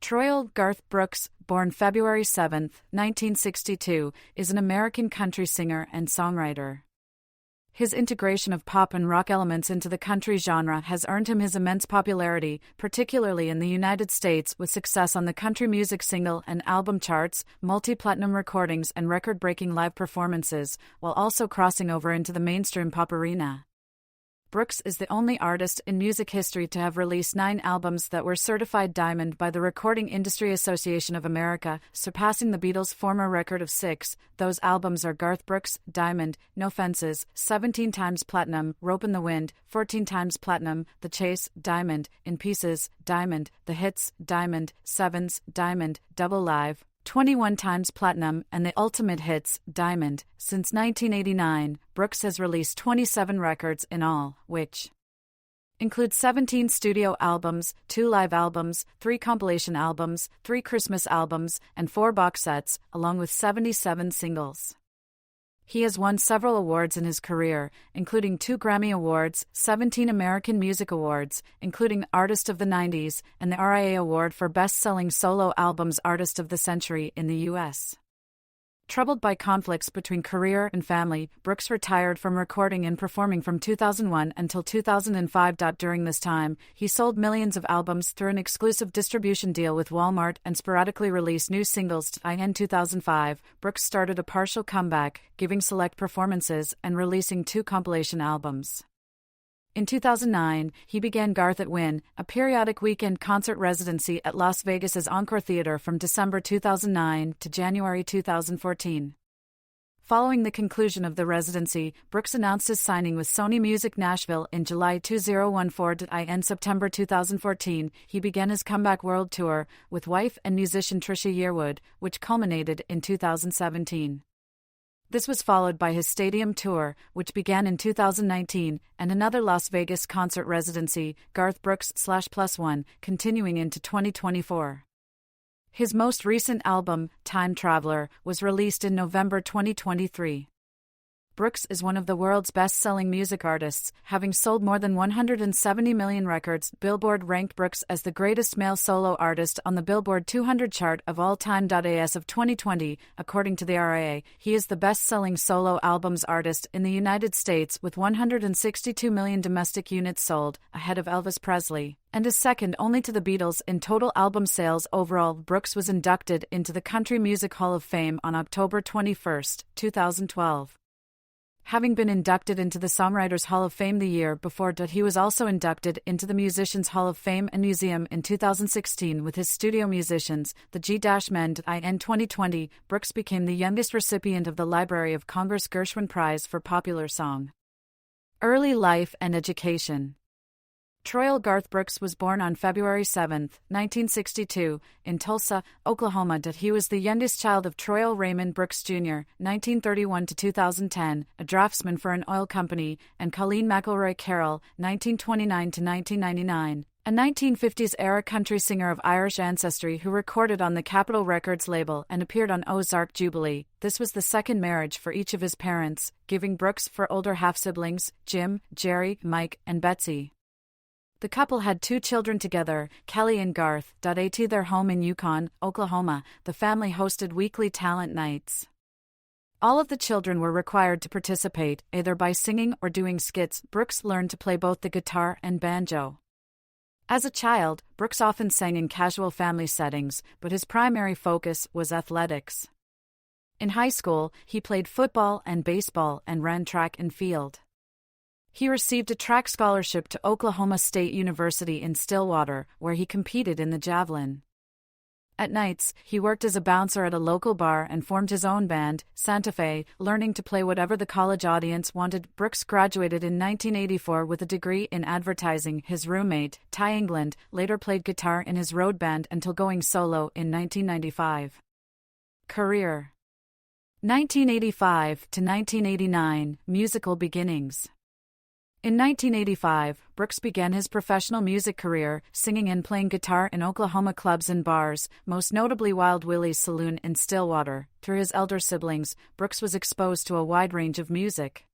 Troyal Garth Brooks, born February 7, 1962, is an American country singer and songwriter. His integration of pop and rock elements into the country genre has earned him his immense popularity, particularly in the United States, with success on the country music single and album charts, multi-platinum recordings, and record-breaking live performances, while also crossing over into the mainstream pop arena. Brooks is the only artist in music history to have released 9 albums that were certified diamond by the Recording Industry Association of America, surpassing the Beatles' former record of 6. Those albums are Garth Brooks, Diamond, No Fences, 17 times platinum, Rope in the Wind, 14 times platinum, The Chase, Diamond, In Pieces, Diamond, The Hits, Diamond, Sevens, Diamond, Double Live, 21 times platinum, and The Ultimate Hits, Diamond. Since 1989, Brooks has released 27 records in all, which include 17 studio albums, 2 live albums, 3 compilation albums, 3 Christmas albums, and 4 box sets, along with 77 singles. He has won several awards in his career, including 2 Grammy Awards, 17 American Music Awards, including Artist of the 90s, and the RIA Award for Best-Selling Solo Albums Artist of the Century in the U.S. Troubled by conflicts between career and family, Brooks retired from recording and performing from 2001 until 2005. During this time, he sold millions of albums through an exclusive distribution deal with Walmart and sporadically released new singles. In 2005, Brooks started a partial comeback, giving select performances and releasing 2 compilation albums. In 2009, he began Garth at Wynn, a periodic weekend concert residency at Las Vegas's Encore Theater from December 2009 to January 2014. Following the conclusion of the residency, Brooks announced his signing with Sony Music Nashville in July 2014. In September 2014, he began his comeback world tour with wife and musician Trisha Yearwood, which culminated in 2017. This was followed by his stadium tour, which began in 2019, and another Las Vegas concert residency, Garth Brooks +1, continuing into 2024. His most recent album, Time Traveler, was released in November 2023. Brooks is one of the world's best-selling music artists, having sold more than 170 million records. Billboard ranked Brooks as the greatest male solo artist on the Billboard 200 chart of all time. As of 2020, according to the RIA, he is the best-selling solo albums artist in the United States with 162 million domestic units sold, ahead of Elvis Presley, and is second only to the Beatles in total album sales overall. Brooks was inducted into the Country Music Hall of Fame on October 21, 2012. Having been inducted into the Songwriters Hall of Fame the year before, he was also inducted into the Musicians Hall of Fame and Museum in 2016 with his studio musicians, the G-Men. In 2020, Brooks became the youngest recipient of the Library of Congress Gershwin Prize for Popular Song. Early life and education. Troyal Garth Brooks was born on February 7, 1962, in Tulsa, Oklahoma. He was the youngest child of Troyal Raymond Brooks Jr., 1931 to 2010, a draftsman for an oil company, and Colleen McElroy Carroll, 1929 to 1999, a 1950s-era country singer of Irish ancestry who recorded on the Capitol Records label and appeared on Ozark Jubilee. This was the second marriage for each of his parents, giving Brooks 4 older half-siblings, Jim, Jerry, Mike, and Betsy. The couple had 2 children together, Kelly and Garth. At their home in Yukon, Oklahoma, the family hosted weekly talent nights. All of the children were required to participate, either by singing or doing skits. Brooks learned to play both the guitar and banjo. As a child, Brooks often sang in casual family settings, but his primary focus was athletics. In high school, he played football and baseball and ran track and field. He received a track scholarship to Oklahoma State University in Stillwater, where he competed in the javelin. At nights, he worked as a bouncer at a local bar and formed his own band, Santa Fe, learning to play whatever the college audience wanted. Brooks graduated in 1984 with a degree in advertising. His roommate, Ty England, later played guitar in his road band until going solo in 1995. Career: 1985 to 1989, musical beginnings. In 1985, Brooks began his professional music career, singing and playing guitar in Oklahoma clubs and bars, most notably Wild Willie's Saloon in Stillwater. Through his elder siblings, Brooks was exposed to a wide range of music.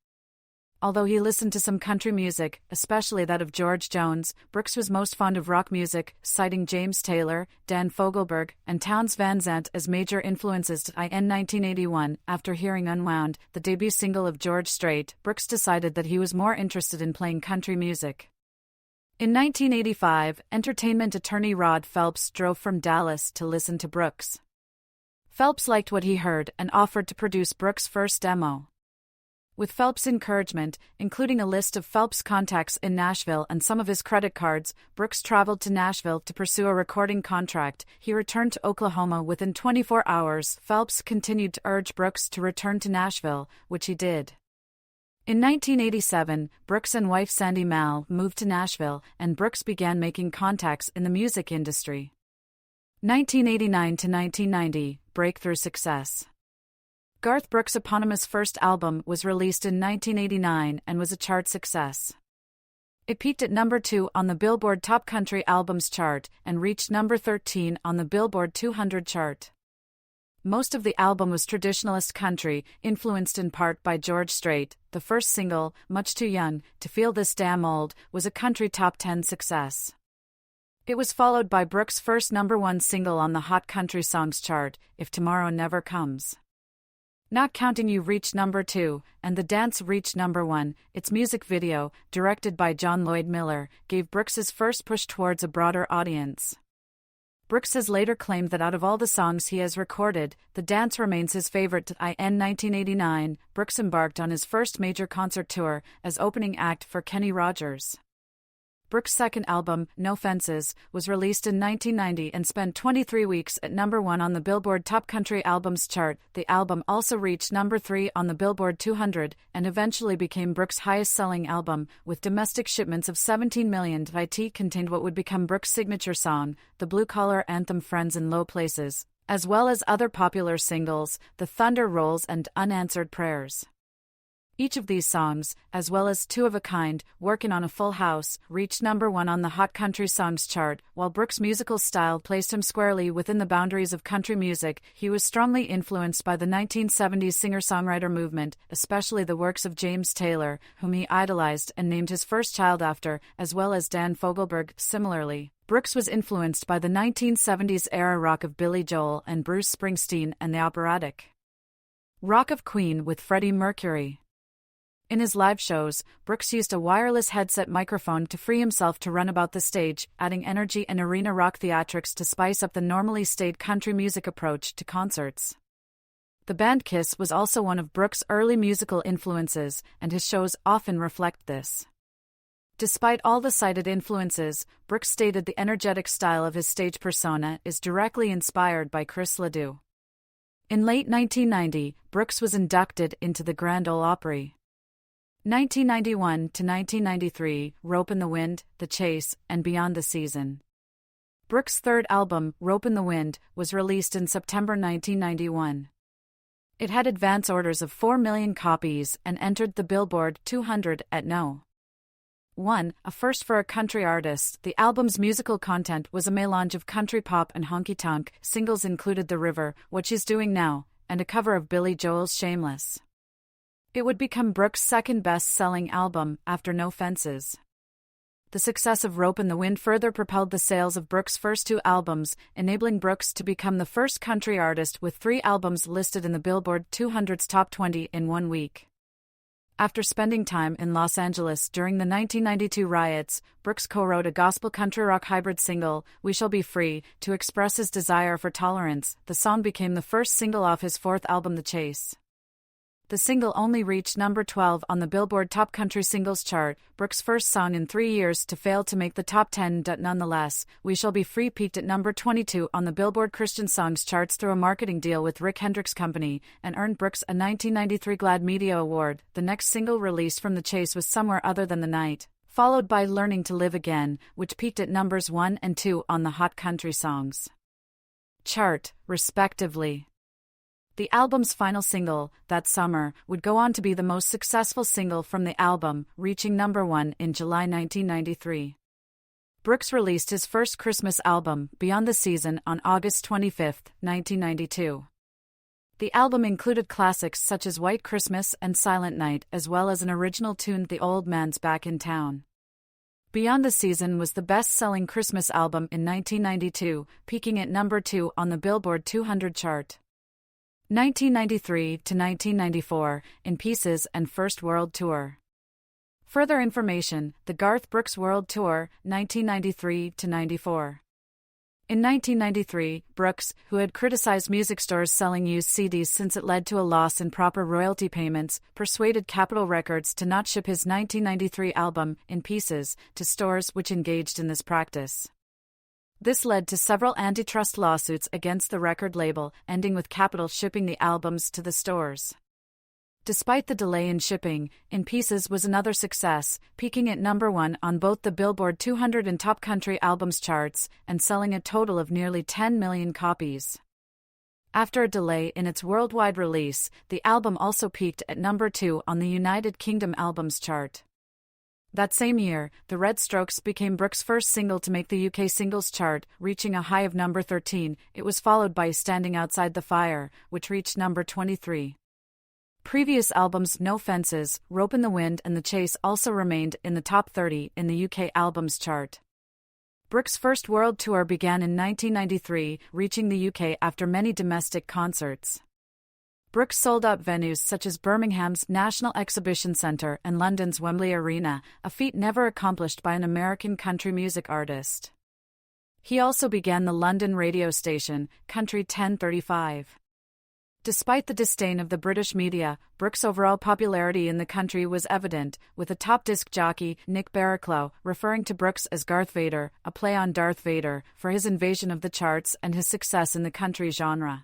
Although he listened to some country music, especially that of George Jones, Brooks was most fond of rock music, citing James Taylor, Dan Fogelberg, and Townes Van Zandt as major influences. In 1981, after hearing Unwound, the debut single of George Strait, Brooks decided that he was more interested in playing country music. In 1985, entertainment attorney Rod Phelps drove from Dallas to listen to Brooks. Phelps liked what he heard and offered to produce Brooks' first demo. With Phelps' encouragement, including a list of Phelps' contacts in Nashville and some of his credit cards, Brooks traveled to Nashville to pursue a recording contract. He returned to Oklahoma within 24 hours. Phelps continued to urge Brooks to return to Nashville, which he did. In 1987, Brooks and wife Sandy Mal moved to Nashville, and Brooks began making contacts in the music industry. 1989 to 1990, breakthrough success. Garth Brooks' eponymous first album was released in 1989 and was a chart success. It peaked at number 2 on the Billboard Top Country Albums chart and reached number 13 on the Billboard 200 chart. Most of the album was traditionalist country, influenced in part by George Strait. The first single, Much Too Young to Feel This Damn Old, was a country top 10 success. It was followed by Brooks' first number 1 single on the Hot Country Songs chart, If Tomorrow Never Comes. Not Counting You reached number 2, and The Dance reached number 1. Its music video, directed by John Lloyd Miller, gave Brooks his first push towards a broader audience. Brooks has later claimed that out of all the songs he has recorded, The Dance remains his favorite. In 1989, Brooks embarked on his first major concert tour as opening act for Kenny Rogers. Brooks' second album, No Fences, was released in 1990 and spent 23 weeks at number 1 on the Billboard Top Country Albums chart. The album also reached number 3 on the Billboard 200 and eventually became Brooks' highest-selling album, with domestic shipments of 17 million. It contained what would become Brooks' signature song, the blue-collar anthem Friends in Low Places, as well as other popular singles, The Thunder Rolls and Unanswered Prayers. Each of these songs, as well as Two of a Kind, Workin' on a Full House, reached number 1 on the Hot Country Songs chart. While Brooks' musical style placed him squarely within the boundaries of country music, he was strongly influenced by the 1970s singer-songwriter movement, especially the works of James Taylor, whom he idolized and named his first child after, as well as Dan Fogelberg. Similarly, Brooks was influenced by the 1970s era rock of Billy Joel and Bruce Springsteen and the operatic rock of Queen with Freddie Mercury. In his live shows, Brooks used a wireless headset microphone to free himself to run about the stage, adding energy and arena rock theatrics to spice up the normally staid country music approach to concerts. The band Kiss was also one of Brooks' early musical influences, and his shows often reflect this. Despite all the cited influences, Brooks stated the energetic style of his stage persona is directly inspired by Chris Ledoux. In late 1990, Brooks was inducted into the Grand Ole Opry. 1991 to 1993, Rope in the Wind, The Chase, and Beyond the Season. Brooks' third album, Rope in the Wind, was released in September 1991. It had advance orders of 4 million copies and entered the Billboard 200 at No. 1, a first for a country artist. The album's musical content was a melange of country pop and honky-tonk. Singles included The River, What She's Doing Now, and a cover of Billy Joel's Shameless. It would become Brooks' second best-selling album, after No Fences. The success of Rope in the Wind further propelled the sales of Brooks' first 2 albums, enabling Brooks to become the first country artist with 3 albums listed in the Billboard 200's Top 20 in 1 week. After spending time in Los Angeles during the 1992 riots, Brooks co-wrote a gospel country rock hybrid single, We Shall Be Free, to express his desire for tolerance. The song became the first single off his 4th album The Chase. The single only reached number 12 on the Billboard Top Country Singles chart, Brooks' first song in 3 years to fail to make the top 10. Nonetheless, We Shall Be Free peaked at number 22 on the Billboard Christian Songs charts through a marketing deal with Rick Hendricks Company, and earned Brooks a 1993 GLAAD Media Award. The next single released from The Chase was Somewhere Other Than the Night, followed by Learning to Live Again, which peaked at numbers 1 and 2 on the Hot Country Songs chart, respectively. The album's final single, That Summer, would go on to be the most successful single from the album, reaching number 1 in July 1993. Brooks released his first Christmas album, Beyond the Season, on August 25, 1992. The album included classics such as White Christmas and Silent Night, as well as an original tune, The Old Man's Back in Town. Beyond the Season was the best-selling Christmas album in 1992, peaking at number 2 on the Billboard 200 chart. 1993 to 1994, In Pieces and First World Tour. Further information, The Garth Brooks World Tour, 1993 to 94. In 1993, Brooks, who had criticized music stores selling used CDs since it led to a loss in proper royalty payments, persuaded Capitol Records to not ship his 1993 album, In Pieces, to stores which engaged in this practice. This led to several antitrust lawsuits against the record label, ending with Capitol shipping the albums to the stores. Despite the delay in shipping, In Pieces was another success, peaking at number 1 on both the Billboard 200 and Top Country Albums charts, and selling a total of nearly 10 million copies. After a delay in its worldwide release, the album also peaked at number 2 on the United Kingdom Albums chart. That same year, The Red Strokes became Brooks' first single to make the UK singles chart, reaching a high of number 13. It was followed by Standing Outside the Fire, which reached number 23. Previous albums No Fences, Rope in the Wind and The Chase also remained in the top 30 in the UK albums chart. Brooks' first world tour began in 1993, reaching the UK after many domestic concerts. Brooks sold out venues such as Birmingham's National Exhibition Centre and London's Wembley Arena, a feat never accomplished by an American country music artist. He also began the London radio station, Country 1035. Despite the disdain of the British media, Brooks' overall popularity in the country was evident, with a top disc jockey, Nick Barraclough, referring to Brooks as Garth Vader, a play on Darth Vader, for his invasion of the charts and his success in the country genre.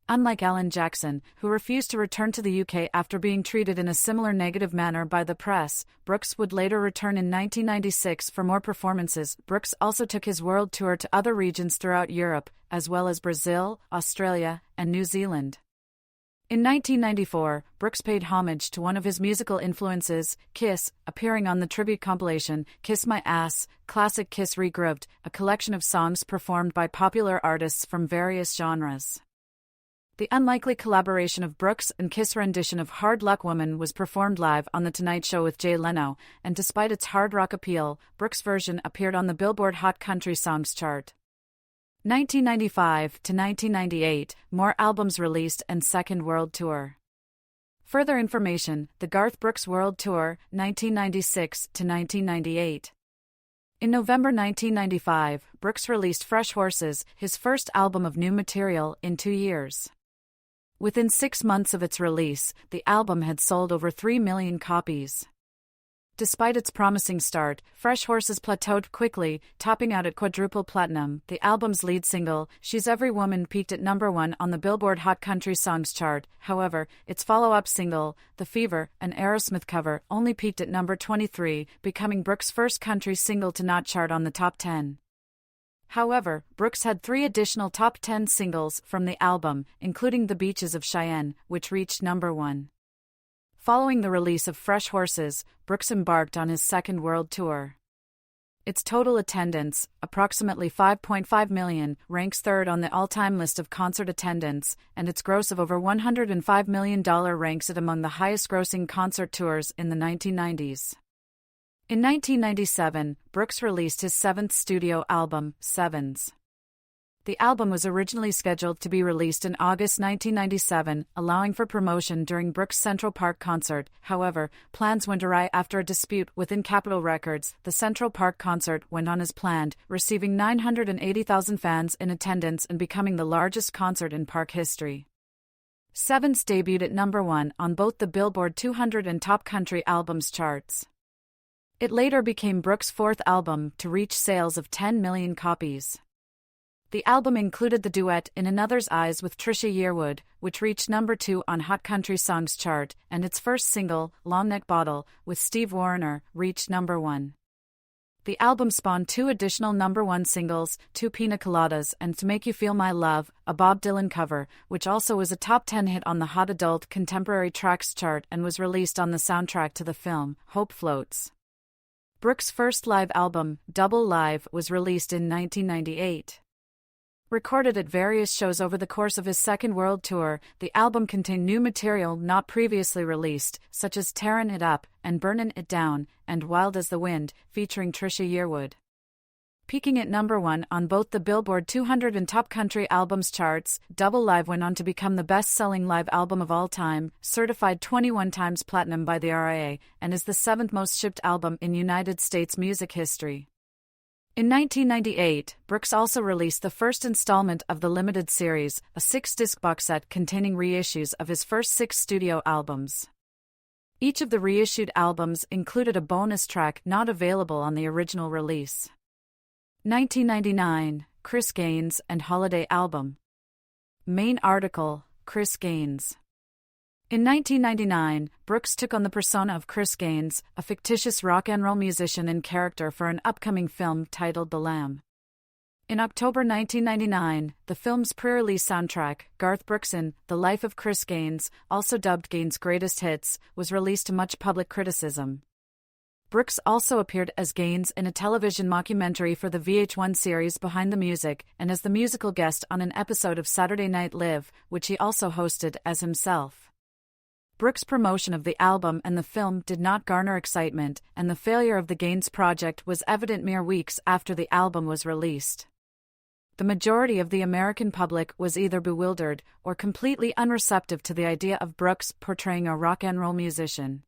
Unlike Alan Jackson, who refused to return to the UK after being treated in a similar negative manner by the press, Brooks would later return in 1996 for more performances. Brooks also took his world tour to other regions throughout Europe, as well as Brazil, Australia, and New Zealand. In 1994, Brooks paid homage to one of his musical influences, Kiss, appearing on the tribute compilation, Kiss My Ass, Classic Kiss Regrouped, a collection of songs performed by popular artists from various genres. The unlikely collaboration of Brooks and Kiss' rendition of Hard Luck Woman was performed live on The Tonight Show with Jay Leno, and despite its hard rock appeal, Brooks' version appeared on the Billboard Hot Country Songs chart. 1995 to 1998, more albums released and Second World Tour. Further information, The Garth Brooks World Tour, 1996 to 1998. In November 1995, Brooks released Fresh Horses, his first album of new material in 2 years. Within 6 months of its release, the album had sold over 3 million copies. Despite its promising start, Fresh Horses plateaued quickly, topping out at quadruple platinum. The album's lead single, She's Every Woman, peaked at number 1 on the Billboard Hot Country Songs chart. However, its follow-up single, The Fever, an Aerosmith cover, only peaked at number 23, becoming Brooks' first country single to not chart on the top 10. However, Brooks had 3 additional top 10 singles from the album, including The Beaches of Cheyenne, which reached number 1. Following the release of Fresh Horses, Brooks embarked on his second world tour. Its total attendance, approximately 5.5 million, ranks third on the all-time list of concert attendance, and its gross of over $105 million ranks it among the highest-grossing concert tours in the 1990s. In 1997, Brooks released his 7th studio album, Sevens. The album was originally scheduled to be released in August 1997, allowing for promotion during Brooks' Central Park concert. However, plans went awry after a dispute within Capitol Records. The Central Park concert went on as planned, receiving 980,000 fans in attendance and becoming the largest concert in park history. Sevens debuted at number 1 on both the Billboard 200 and Top Country Albums charts. It later became Brooks' 4th album to reach sales of 10 million copies. The album included the duet In Another's Eyes with Trisha Yearwood, which reached number 2 on Hot Country Songs chart, and its first single, Long Neck Bottle, with Steve Wariner, reached number 1. The album spawned 2 additional number 1 singles, 2 Pina Coladas and To Make You Feel My Love, a Bob Dylan cover, which also was a top 10 hit on the Hot Adult Contemporary Tracks chart and was released on the soundtrack to the film, Hope Floats. Brooks' first live album, Double Live, was released in 1998. Recorded at various shows over the course of his second world tour, the album contained new material not previously released, such as Tearin' It Up and Burnin' It Down, and Wild as the Wind, featuring Trisha Yearwood. Peaking at number 1 on both the Billboard 200 and Top Country Albums charts, Double Live went on to become the best-selling live album of all time, certified 21 times platinum by the RIA, and is the 7th most-shipped album in United States music history. In 1998, Brooks also released the first installment of the limited series, a 6-disc box set containing reissues of his first 6 studio albums. Each of the reissued albums included a bonus track not available on the original release. 1999, Chris Gaines and Holiday Album. Main article, Chris Gaines. In 1999, Brooks took on the persona of Chris Gaines, a fictitious rock and roll musician in character for an upcoming film titled The Lamb. In October 1999, the film's pre-release soundtrack, Garth Brooks' The Life of Chris Gaines, also dubbed Gaines' Greatest Hits, was released to much public criticism. Brooks also appeared as Gaines in a television mockumentary for the VH1 series Behind the Music and as the musical guest on an episode of Saturday Night Live, which he also hosted as himself. Brooks' promotion of the album and the film did not garner excitement, and the failure of the Gaines project was evident mere weeks after the album was released. The majority of the American public was either bewildered or completely unreceptive to the idea of Brooks portraying a rock and roll musician.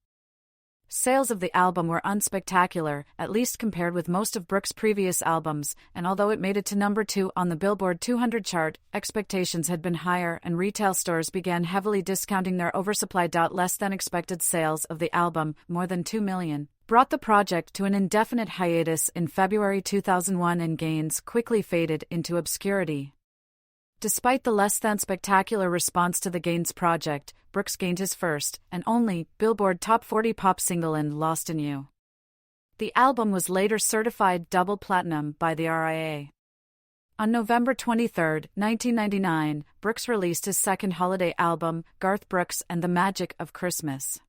Sales of the album were unspectacular, at least compared with most of Brooks' previous albums, and although it made it to number 2 on the Billboard 200 chart, expectations had been higher and retail stores began heavily discounting their oversupply. Less than expected sales of the album, more than 2 million, brought the project to an indefinite hiatus in February 2001, and Gaines quickly faded into obscurity. Despite the less-than-spectacular response to the Gaines project, Brooks gained his first, and only, Billboard Top 40 pop single in Lost in You. The album was later certified double platinum by the RIA. On November 23, 1999, Brooks released his second holiday album, Garth Brooks and the Magic of Christmas.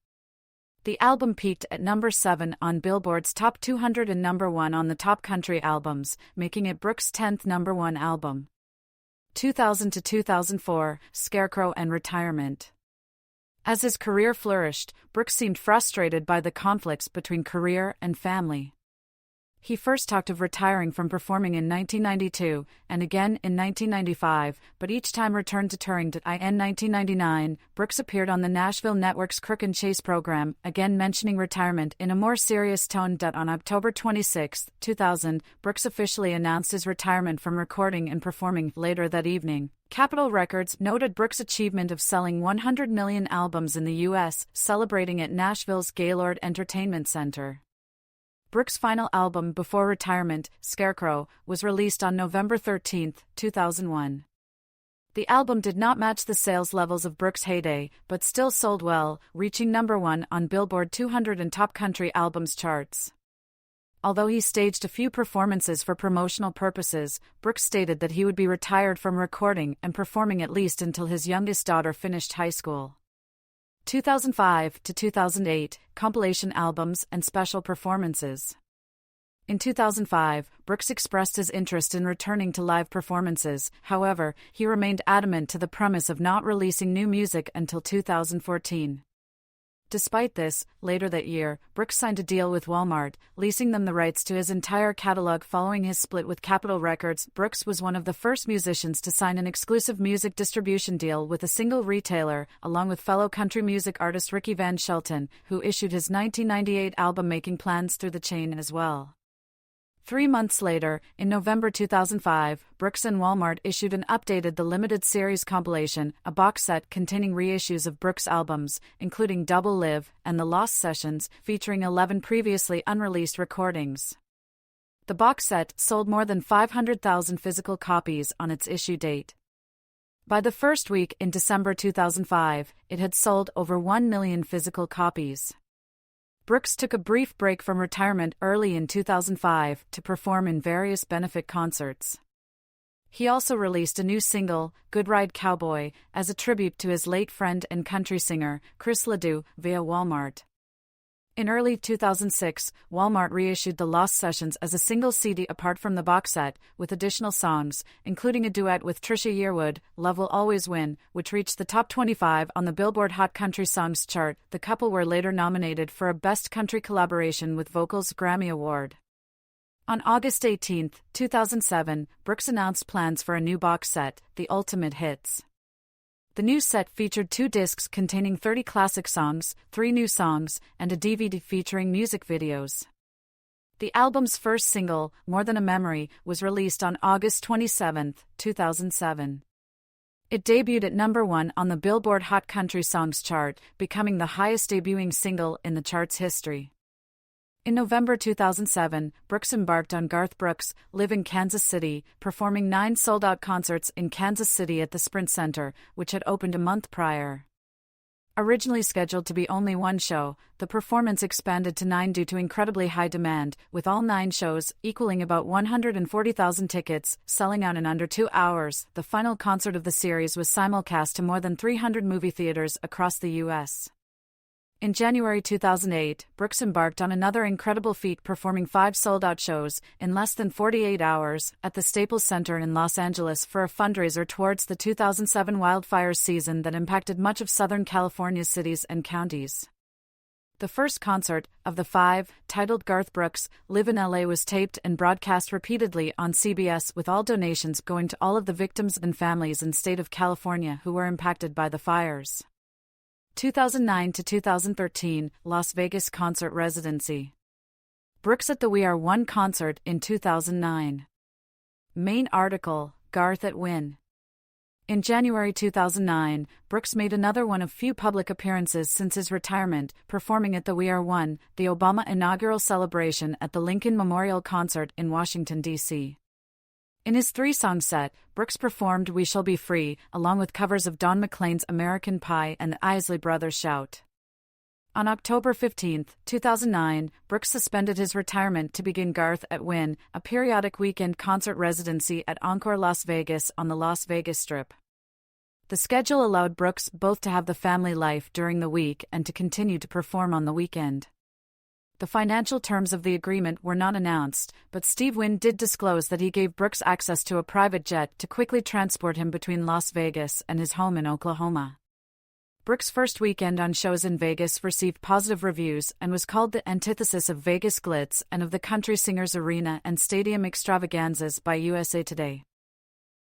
The album peaked at number 7 on Billboard's Top 200 and number 1 on the Top Country Albums, making it Brooks' 10th number 1 album. 2000 to 2004, Scarecrow and Retirement. As his career flourished, Brooks seemed frustrated by the conflicts between career and family. He first talked of retiring from performing in 1992, and again in 1995, but each time returned to touring. In 1999, Brooks appeared on the Nashville network's Crook and Chase program, again mentioning retirement in a more serious tone. On October 26, 2000, Brooks officially announced his retirement from recording and performing. Later that evening, Capitol Records noted Brooks' achievement of selling 100 million albums in the U.S., celebrating at Nashville's Gaylord Entertainment Center. Brooks' final album before retirement, Scarecrow, was released on November 13, 2001. The album did not match the sales levels of Brooks' heyday, but still sold well, reaching number 1 on Billboard 200 and Top Country Albums charts. Although he staged a few performances for promotional purposes, Brooks stated that he would be retired from recording and performing at least until his youngest daughter finished high school. 2005 to 2008, compilation albums and special performances. In 2005, Brooks expressed his interest in returning to live performances. However, he remained adamant to the premise of not releasing new music until 2014. Despite this, later that year, Brooks signed a deal with Walmart, leasing them the rights to his entire catalog following his split with Capitol Records. Brooks was one of the first musicians to sign an exclusive music distribution deal with a single retailer, along with fellow country music artist Ricky Van Shelton, who issued his 1998 album Making Plans through the chain as well. 3 months later, in November 2005, Brooks and Walmart issued an updated The Limited Series compilation, a box set containing reissues of Brooks' albums, including Double Live and The Lost Sessions, featuring 11 previously unreleased recordings. The box set sold more than 500,000 physical copies on its issue date. By the first week in December 2005, it had sold over 1 million physical copies. Brooks took a brief break from retirement early in 2005 to perform in various benefit concerts. He also released a new single, Good Ride Cowboy, as a tribute to his late friend and country singer, Chris Ledoux, via Walmart. In early 2006, Walmart reissued the Lost Sessions as a single CD apart from the box set, with additional songs, including a duet with Trisha Yearwood, Love Will Always Win, which reached the top 25 on the Billboard Hot Country Songs chart. The couple were later nominated for a Best Country Collaboration with Vocals Grammy Award. On August 18, 2007, Brooks announced plans for a new box set, The Ultimate Hits. The new set featured 2 discs containing 30 classic songs, 3 new songs, and a DVD featuring music videos. The album's first single, More Than a Memory, was released on August 27, 2007. It debuted at number 1 on the Billboard Hot Country Songs chart, becoming the highest debuting single in the chart's history. In November 2007, Brooks embarked on Garth Brooks' Live in Kansas City, performing 9 sold-out concerts in Kansas City at the Sprint Center, which had opened a month prior. Originally scheduled to be only 1 show, the performance expanded to 9 due to incredibly high demand, with all 9 shows, equaling about 140,000 tickets, selling out in under 2 hours. The final concert of the series was simulcast to more than 300 movie theaters across the U.S. In January 2008, Brooks embarked on another incredible feat, performing 5 sold-out shows in less than 48 hours at the Staples Center in Los Angeles for a fundraiser towards the 2007 wildfire season that impacted much of Southern California's cities and counties. The first concert, of the 5, titled Garth Brooks' Live in LA, was taped and broadcast repeatedly on CBS, with all donations going to all of the victims and families in the state of California who were impacted by the fires. 2009 to 2013, Las Vegas concert residency. Brooks at the We Are One concert in 2009. Main article, Garth at Win. In January 2009, Brooks made another one of few public appearances since his retirement, performing at the We Are One, the Obama inaugural celebration at the Lincoln Memorial Concert in Washington, D.C. In his 3-song set, Brooks performed We Shall Be Free, along with covers of Don McLean's American Pie and the Isley Brothers' Shout. On October 15, 2009, Brooks suspended his retirement to begin Garth at Win, a periodic weekend concert residency at Encore Las Vegas on the Las Vegas Strip. The schedule allowed Brooks both to have the family life during the week and to continue to perform on the weekend. The financial terms of the agreement were not announced, but Steve Wynn did disclose that he gave Brooks access to a private jet to quickly transport him between Las Vegas and his home in Oklahoma. Brooks' first weekend on shows in Vegas received positive reviews and was called the antithesis of Vegas glitz and of the country singers' arena and stadium extravaganzas by USA Today.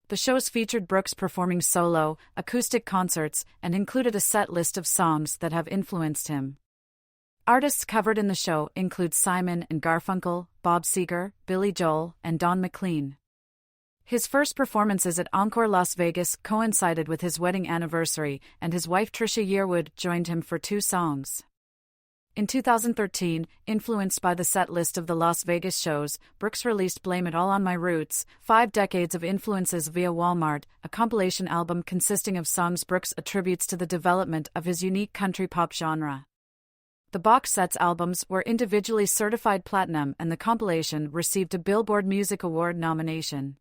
The shows featured Brooks performing solo, acoustic concerts, and included a set list of songs that have influenced him. Artists covered in the show include Simon and Garfunkel, Bob Seger, Billy Joel, and Don McLean. His first performances at Encore Las Vegas coincided with his wedding anniversary, and his wife Trisha Yearwood joined him for 2 songs. In 2013, influenced by the set list of the Las Vegas shows, Brooks released Blame It All on My Roots, 5 Decades of Influences via Walmart, a compilation album consisting of songs Brooks attributes to the development of his unique country pop genre. The box set's albums were individually certified platinum, and the compilation received a Billboard Music Award nomination.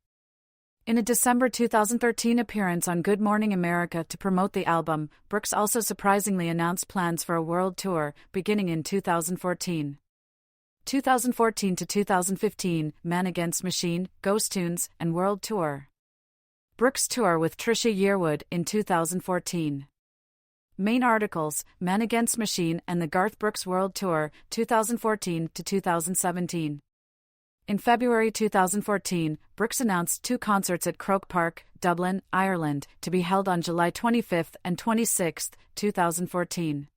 In a December 2013 appearance on Good Morning America to promote the album, Brooks also surprisingly announced plans for a world tour, beginning in 2014. 2014 to 2015, Man Against Machine, Ghost Tunes, and World Tour. Brooks tour with Trisha Yearwood in 2014. Main articles, Man Against Machine and the Garth Brooks World Tour, 2014 to 2017. In February 2014, Brooks announced 2 concerts at Croke Park, Dublin, Ireland, to be held on July 25 and 26, 2014.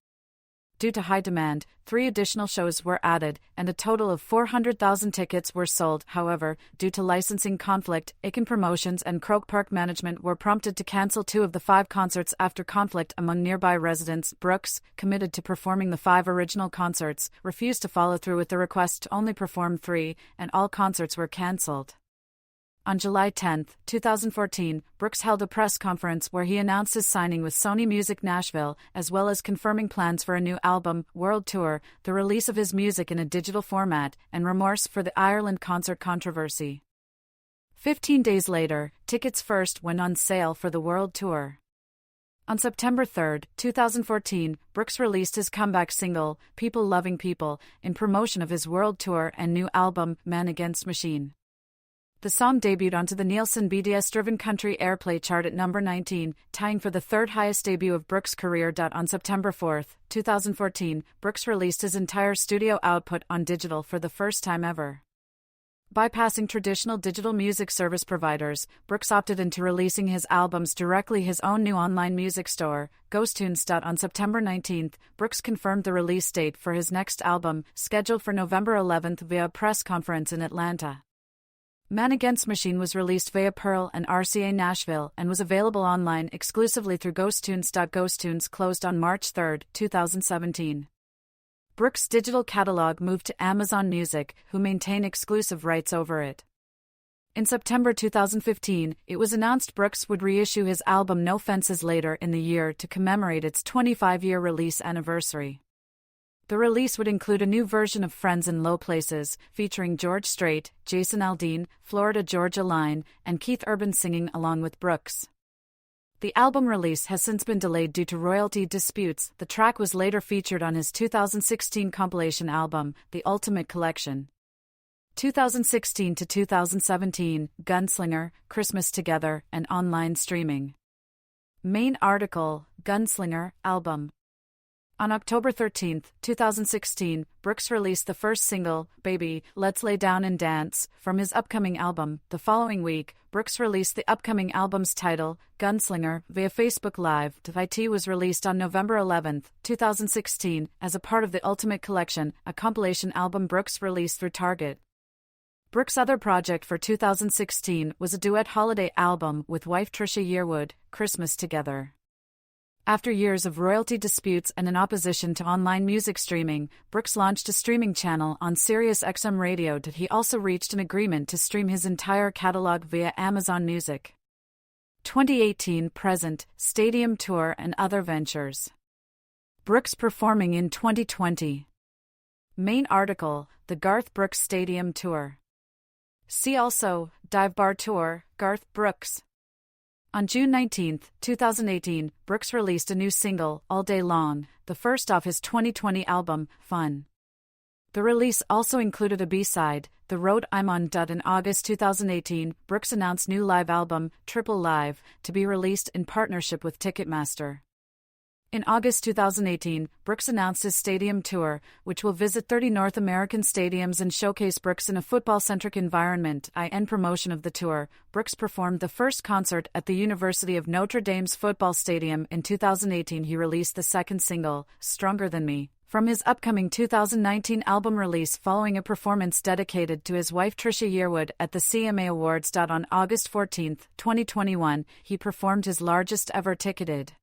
Due to high demand, 3 additional shows were added, and a total of 400,000 tickets were sold. However, due to licensing conflict, Aiken Promotions and Croke Park management were prompted to cancel 2 of the 5 concerts after conflict among nearby residents. Brooks, committed to performing the 5 original concerts, refused to follow through with the request to only perform 3, and all concerts were cancelled. On July 10, 2014, Brooks held a press conference where he announced his signing with Sony Music Nashville, as well as confirming plans for a new album, World Tour, the release of his music in a digital format, and remorse for the Ireland concert controversy. 15 days later, tickets first went on sale for the World Tour. On September 3, 2014, Brooks released his comeback single, People Loving People, in promotion of his world tour and new album, Man Against Machine. The song debuted onto the Nielsen BDS-driven country airplay chart at number 19, tying for the third highest debut of Brooks' career. On September 4, 2014, Brooks released his entire studio output on digital for the first time ever. Bypassing traditional digital music service providers, Brooks opted into releasing his albums directly his own new online music store, GhostTunes. On September 19, Brooks confirmed the release date for his next album, scheduled for November 11 via a press conference in Atlanta. Man Against Machine was released via Pearl and RCA Nashville and was available online exclusively through GhostTunes. GhostTunes closed on March 3, 2017. Brooks' digital catalog moved to Amazon Music, who maintain exclusive rights over it. In September 2015, it was announced Brooks would reissue his album No Fences later in the year to commemorate its 25-year release anniversary. The release would include a new version of Friends in Low Places, featuring George Strait, Jason Aldean, Florida Georgia Line, and Keith Urban singing along with Brooks. The album release has since been delayed due to royalty disputes. The track was later featured on his 2016 compilation album, The Ultimate Collection. 2016 to 2017, Gunslinger, Christmas Together, and online streaming. Main article, Gunslinger, album. On October 13, 2016, Brooks released the first single, Baby, Let's Lay Down and Dance, from his upcoming album. The following week, Brooks released the upcoming album's title, Gunslinger, via Facebook Live. It was released on November 11, 2016, as a part of the Ultimate Collection, a compilation album Brooks released through Target. Brooks' other project for 2016 was a duet holiday album with wife Trisha Yearwood, Christmas Together. After years of royalty disputes and an opposition to online music streaming, Brooks launched a streaming channel on SiriusXM Radio. He also reached an agreement to stream his entire catalog via Amazon Music. 2018 present, stadium tour and other ventures. Brooks performing in 2020. Main article, The Garth Brooks Stadium Tour. See also, Dive Bar Tour, Garth Brooks. On June 19, 2018, Brooks released a new single, All Day Long, the first off his 2020 album, Fun. The release also included a B-side, The Road I'm On. In August 2018, Brooks announced new live album, Triple Live, to be released in partnership with Ticketmaster. In August 2018, Brooks announced his stadium tour, which will visit 30 North American stadiums and showcase Brooks in a football-centric environment. In promotion of the tour, Brooks performed the first concert at the University of Notre Dame's football stadium. In 2018, he released the second single, Stronger Than Me, from his upcoming 2019 album release following a performance dedicated to his wife Trisha Yearwood at the CMA Awards. On August 14, 2021, he performed his largest ever ticketed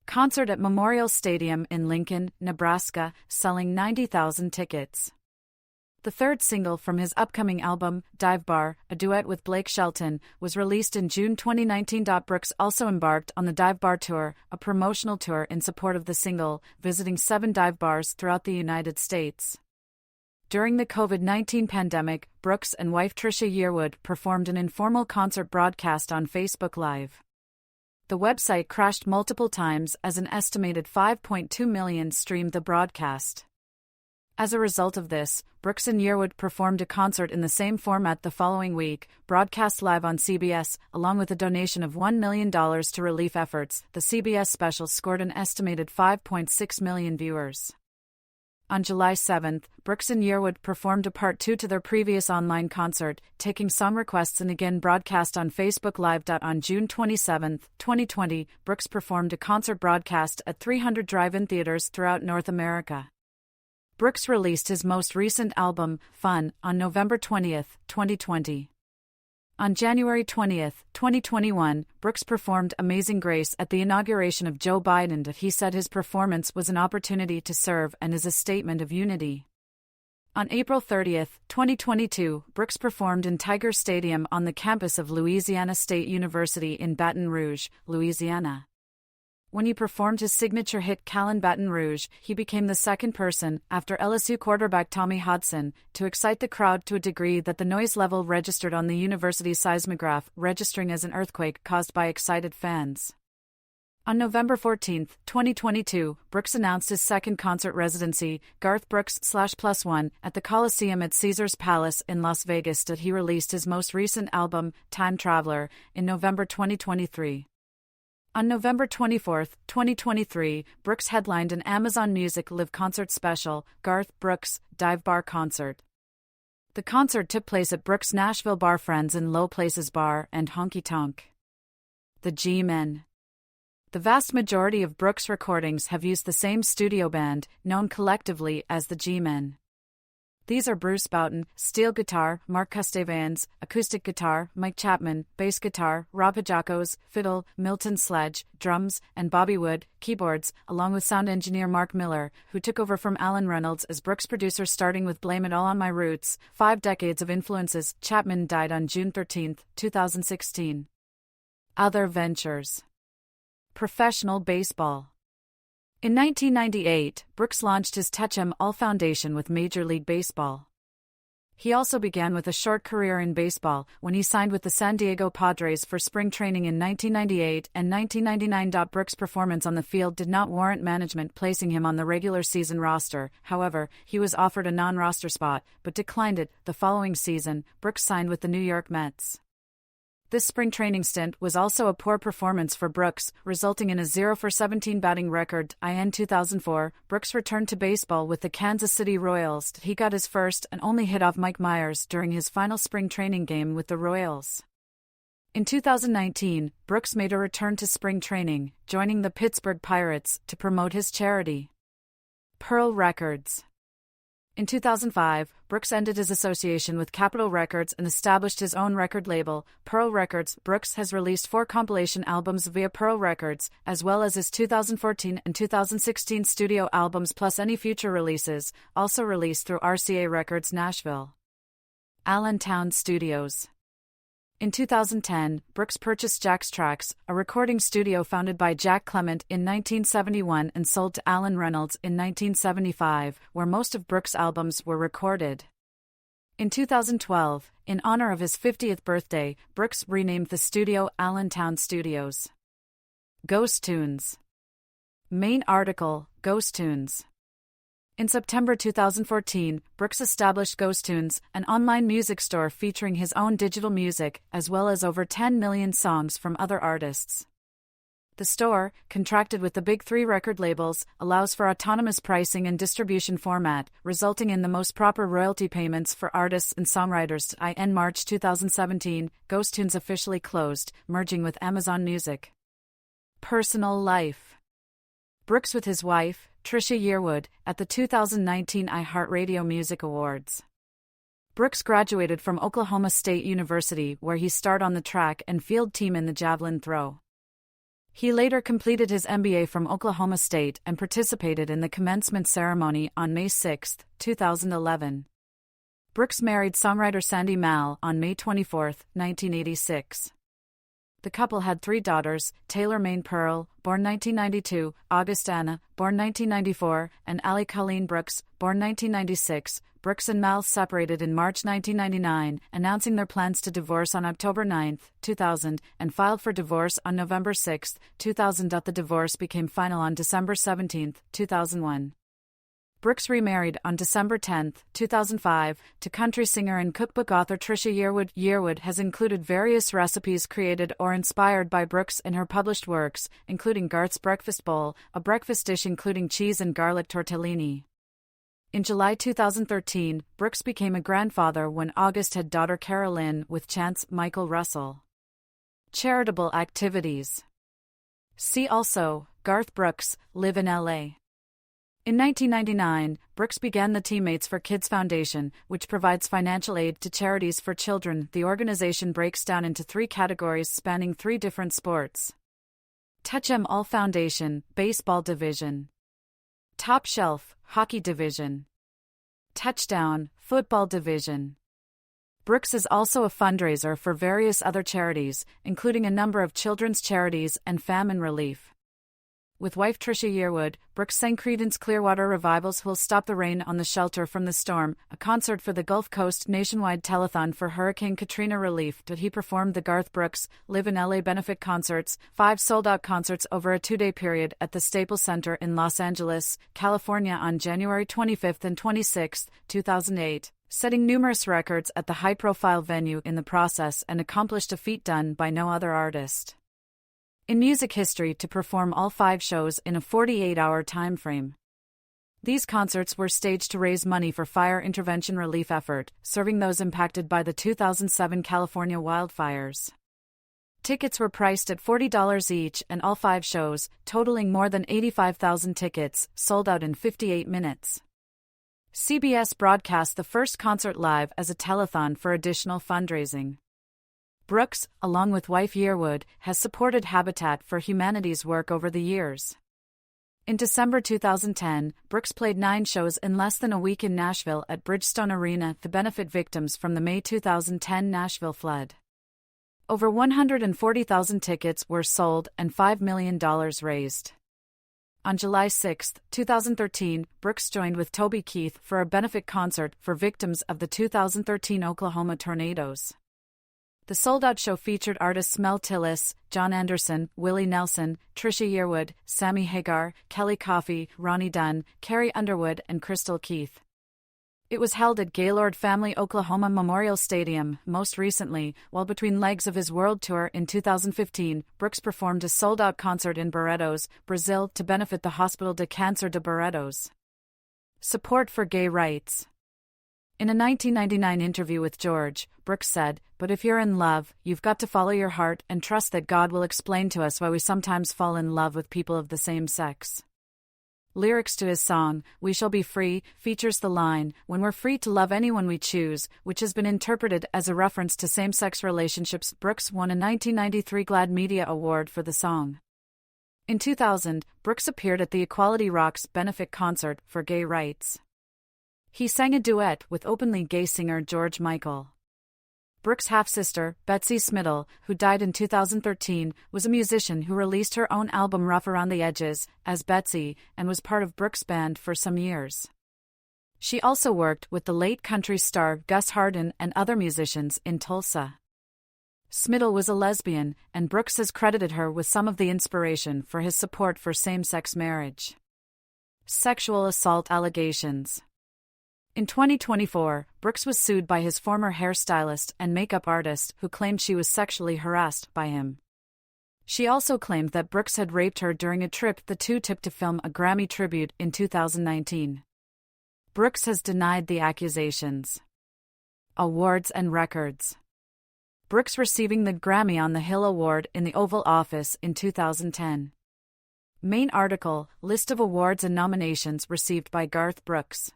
concert at Memorial Stadium in Lincoln, Nebraska, selling 90,000 tickets. The third single from his upcoming album, Dive Bar, a duet with Blake Shelton, was released in June 2019. Brooks also embarked on the Dive Bar Tour, a promotional tour in support of the single, visiting 7 dive bars throughout the United States. During the COVID-19 pandemic, Brooks and wife Trisha Yearwood performed an informal concert broadcast on Facebook Live. The website crashed multiple times as an estimated 5.2 million streamed the broadcast. As a result of this, Brooks and Yearwood performed a concert in the same format the following week, broadcast live on CBS, along with a donation of $1 million to relief efforts. The CBS special scored an estimated 5.6 million viewers. On July 7, Brooks and Yearwood performed a part 2 to their previous online concert, taking song requests and again broadcast on Facebook Live. On June 27, 2020, Brooks performed a concert broadcast at 300 drive-in theaters throughout North America. Brooks released his most recent album, Fun, on November 20, 2020. On January 20, 2021, Brooks performed Amazing Grace at the inauguration of Joe Biden. He said his performance was an opportunity to serve and is a statement of unity. On April 30, 2022, Brooks performed in Tiger Stadium on the campus of Louisiana State University in Baton Rouge, Louisiana. When he performed his signature hit Callin' Baton Rouge, he became the second person, after LSU quarterback Tommy Hodson, to excite the crowd to a degree that the noise level registered on the university's seismograph, registering as an earthquake caused by excited fans. On November 14, 2022, Brooks announced his second concert residency, Garth Brooks /+1, at the Coliseum at Caesars Palace in Las Vegas. He released his most recent album, Time Traveler, in November 2023. On November 24, 2023, Brooks headlined an Amazon Music Live concert special, Garth Brooks Dive Bar Concert. The concert took place at Brooks' Nashville Bar Friends in Low Places Bar and Honky Tonk. The G-Men. The vast majority of Brooks' recordings have used the same studio band, known collectively as the G-Men. These are Bruce Boughton, steel guitar, Mark Custavans, acoustic guitar, Mike Chapman, bass guitar, Rob Hajakos, fiddle, Milton Sledge, drums, and Bobby Wood, keyboards, along with sound engineer Mark Miller, who took over from Alan Reynolds as Brooks' producer starting with Blame It All on My Roots. 5 decades of influences. Chapman died on June 13, 2016. Other ventures. Professional baseball. In 1998, Brooks launched his Touch 'Em All Foundation with Major League Baseball. He also began with a short career in baseball when he signed with the San Diego Padres for spring training in 1998 and 1999. Brooks' performance on the field did not warrant management placing him on the regular season roster. However, he was offered a non-roster spot, but declined it. The following season, Brooks signed with the New York Mets. This spring training stint was also a poor performance for Brooks, resulting in a 0-for-17 batting record. In 2004, Brooks returned to baseball with the Kansas City Royals. He got his first and only hit off Mike Myers during his final spring training game with the Royals. In 2019, Brooks made a return to spring training, joining the Pittsburgh Pirates to promote his charity, Pearl Records. In 2005, Brooks ended his association with Capitol Records and established his own record label, Pearl Records. Brooks has released 4 compilation albums via Pearl Records, as well as his 2014 and 2016 studio albums plus any future releases, also released through RCA Records Nashville. Allentown Studios. In 2010, Brooks purchased Jack's Tracks, a recording studio founded by Jack Clement in 1971 and sold to Alan Reynolds in 1975, where most of Brooks' albums were recorded. In 2012, in honor of his 50th birthday, Brooks renamed the studio Allentown Studios. Ghost Tunes. Main article, Ghost Tunes. In September 2014, Brooks established Ghost Tunes, an online music store featuring his own digital music, as well as over 10 million songs from other artists. The store, contracted with the Big Three record labels, allows for autonomous pricing and distribution format, resulting in the most proper royalty payments for artists and songwriters. In March 2017, Ghost Tunes officially closed, merging with Amazon Music. Personal life. Brooks with his wife, Trisha Yearwood, at the 2019 iHeartRadio Music Awards. Brooks graduated from Oklahoma State University, where he starred on the track and field team in the javelin throw. He later completed his MBA from Oklahoma State and participated in the commencement ceremony on May 6, 2011. Brooks married songwriter Sandy Mal on May 24, 1986. The couple had 3 daughters, Taylor Maine Pearl, born 1992, August Anna, born 1994, and Allie Colleen Brooks, born 1996. Brooks and Mal separated in March 1999, announcing their plans to divorce on October 9, 2000, and filed for divorce on November 6, 2000. The divorce became final on December 17, 2001. Brooks remarried on December 10, 2005, to country singer and cookbook author Trisha Yearwood. Yearwood has included various recipes created or inspired by Brooks in her published works, including Garth's Breakfast Bowl, a breakfast dish including cheese and garlic tortellini. In July 2013, Brooks became a grandfather when August had daughter Carolyn with Chance Michael Russell. Charitable activities. See also, Garth Brooks, Live in L.A. In 1999, Brooks began the Teammates for Kids Foundation, which provides financial aid to charities for children. The organization breaks down into 3 categories spanning 3 different sports. Touch 'Em All Foundation, Baseball Division. Top Shelf, Hockey Division. Touchdown, Football Division. Brooks is also a fundraiser for various other charities, including a number of children's charities and famine relief. With wife Trisha Yearwood, Brooks sang Creedence Clearwater Revival's Who'll Stop the Rain on the Shelter from the Storm, a concert for the Gulf Coast nationwide telethon for Hurricane Katrina relief. He performed the Garth Brooks Live in LA benefit concerts, 5 sold-out concerts over a 2-day period at the Staples Center in Los Angeles, California on January 25 and 26, 2008, setting numerous records at the high-profile venue in the process, and accomplished a feat done by no other artist in music history to perform all 5 shows in a 48-hour time frame. These concerts were staged to raise money for fire intervention relief effort, serving those impacted by the 2007 California wildfires. Tickets were priced at $40 each, and all 5 shows, totaling more than 85,000 tickets, sold out in 58 minutes. CBS broadcast the first concert live as a telethon for additional fundraising. Brooks, along with wife Yearwood, has supported Habitat for Humanity's work over the years. In December 2010, Brooks played 9 shows in less than a week in Nashville at Bridgestone Arena to benefit victims from the May 2010 Nashville flood. Over 140,000 tickets were sold and $5 million raised. On July 6, 2013, Brooks joined with Toby Keith for a benefit concert for victims of the 2013 Oklahoma tornadoes. The sold-out show featured artists Mel Tillis, John Anderson, Willie Nelson, Trisha Yearwood, Sammy Hagar, Kelly Coffey, Ronnie Dunn, Carrie Underwood, and Crystal Keith. It was held at Gaylord Family Oklahoma Memorial Stadium. Most recently, while between legs of his world tour in 2015, Brooks performed a sold-out concert in Barretos, Brazil to benefit the Hospital de Câncer de Barretos. Support for gay rights. In a 1999 interview with George, Brooks said, "But if you're in love, you've got to follow your heart and trust that God will explain to us why we sometimes fall in love with people of the same sex." Lyrics to his song, We Shall Be Free, features the line, "When we're free to love anyone we choose," which has been interpreted as a reference to same-sex relationships. Brooks won a 1993 GLAAD Media Award for the song. In 2000, Brooks appeared at the Equality Rocks benefit concert for gay rights. He sang a duet with openly gay singer George Michael. Brooks' half-sister, Betsy Smittle, who died in 2013, was a musician who released her own album Rough Around the Edges as Betsy and was part of Brooks' band for some years. She also worked with the late country star Gus Hardin and other musicians in Tulsa. Smittle was a lesbian, and Brooks has credited her with some of the inspiration for his support for same-sex marriage. Sexual assault allegations. In 2024, Brooks was sued by his former hairstylist and makeup artist who claimed she was sexually harassed by him. She also claimed that Brooks had raped her during a trip the two took to film a Grammy tribute in 2019. Brooks has denied the accusations. Awards and records. Brooks receiving the Grammy on the Hill Award in the Oval Office in 2010. Main article, list of awards and nominations received by Garth Brooks.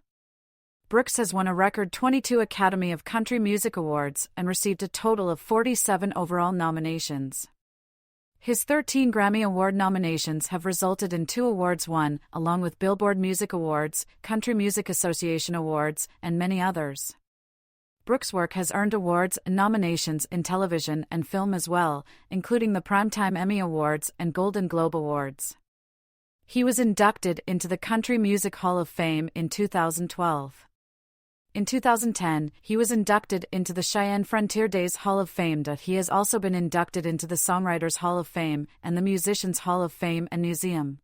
Brooks has won a record 22 Academy of Country Music Awards and received a total of 47 overall nominations. His 13 Grammy Award nominations have resulted in 2 awards won, along with Billboard Music Awards, Country Music Association Awards, and many others. Brooks' work has earned awards and nominations in television and film as well, including the Primetime Emmy Awards and Golden Globe Awards. He was inducted into the Country Music Hall of Fame in 2012. In 2010, he was inducted into the Cheyenne Frontier Days Hall of Fame. He has also been inducted into the Songwriters Hall of Fame and the Musicians Hall of Fame and Museum.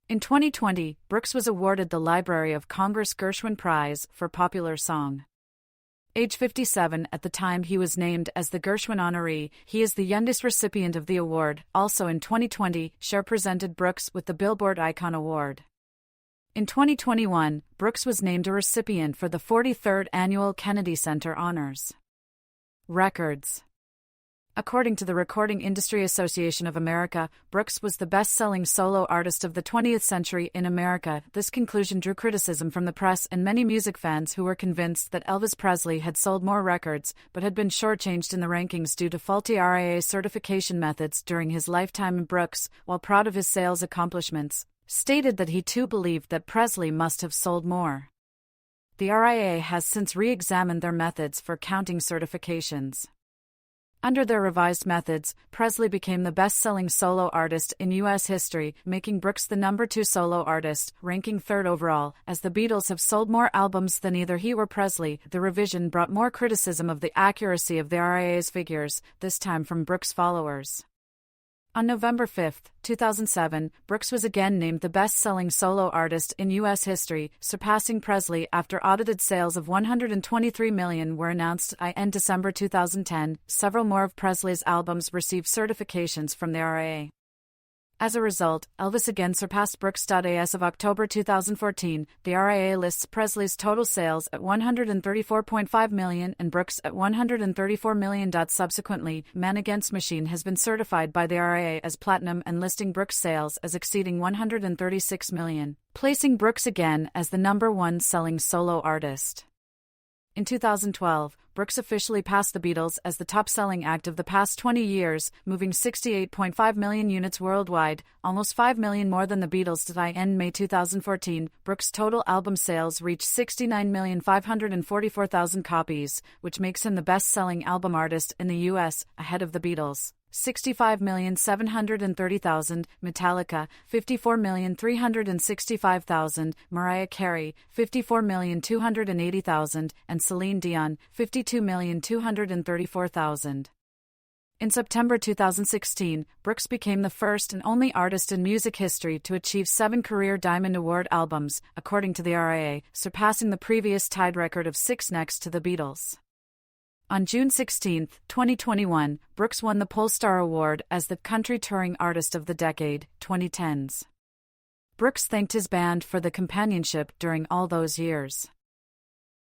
In 2020, Brooks was awarded the Library of Congress Gershwin Prize for Popular Song. Age 57 at the time he was named as the Gershwin honoree, he is the youngest recipient of the award. Also in 2020, Cher presented Brooks with the Billboard Icon Award. In 2021, Brooks was named a recipient for the 43rd Annual Kennedy Center Honors. Records. According to the Recording Industry Association of America, Brooks was the best-selling solo artist of the 20th century in America. This conclusion drew criticism from the press and many music fans who were convinced that Elvis Presley had sold more records but had been shortchanged in the rankings due to faulty RIA certification methods during his lifetime. Brooks, while proud of his sales accomplishments, stated that he too believed that Presley must have sold more. The RIA has since re-examined their methods for counting certifications. Under their revised methods, Presley became the best-selling solo artist in U.S. history, making Brooks the #2 solo artist, ranking third overall. As the Beatles have sold more albums than either he or Presley, the revision brought more criticism of the accuracy of the RIA's figures, this time from Brooks' followers. On November 5, 2007, Brooks was again named the best-selling solo artist in U.S. history, surpassing Presley after audited sales of 123 million were announced in December 2010. Several more of Presley's albums received certifications from the RIA. As a result, Elvis again surpassed Brooks. As of October 2014, the RIA lists Presley's total sales at 134.5 million and Brooks at 134 million. Subsequently, Man Against Machine has been certified by the RIA as platinum and listing Brooks' sales as exceeding 136 million, placing Brooks again as the #1 selling solo artist. In 2012, Brooks officially passed the Beatles as the top-selling act of the past 20 years, moving 68.5 million units worldwide, almost 5 million more than the Beatles did. In May 2014, Brooks' total album sales reached 69,544,000 copies, which makes him the best-selling album artist in the U.S., ahead of the Beatles. 65,730,000, Metallica, 54,365,000, Mariah Carey, 54,280,000, and Celine Dion, 52,234,000. In September 2016, Brooks became the first and only artist in music history to achieve 7 Career Diamond Award albums, according to the RIA, surpassing the previous tied record of 6 next to the Beatles. On June 16, 2021, Brooks won the Pollstar Award as the Country Touring Artist of the Decade, 2010s. Brooks thanked his band for the companionship during all those years.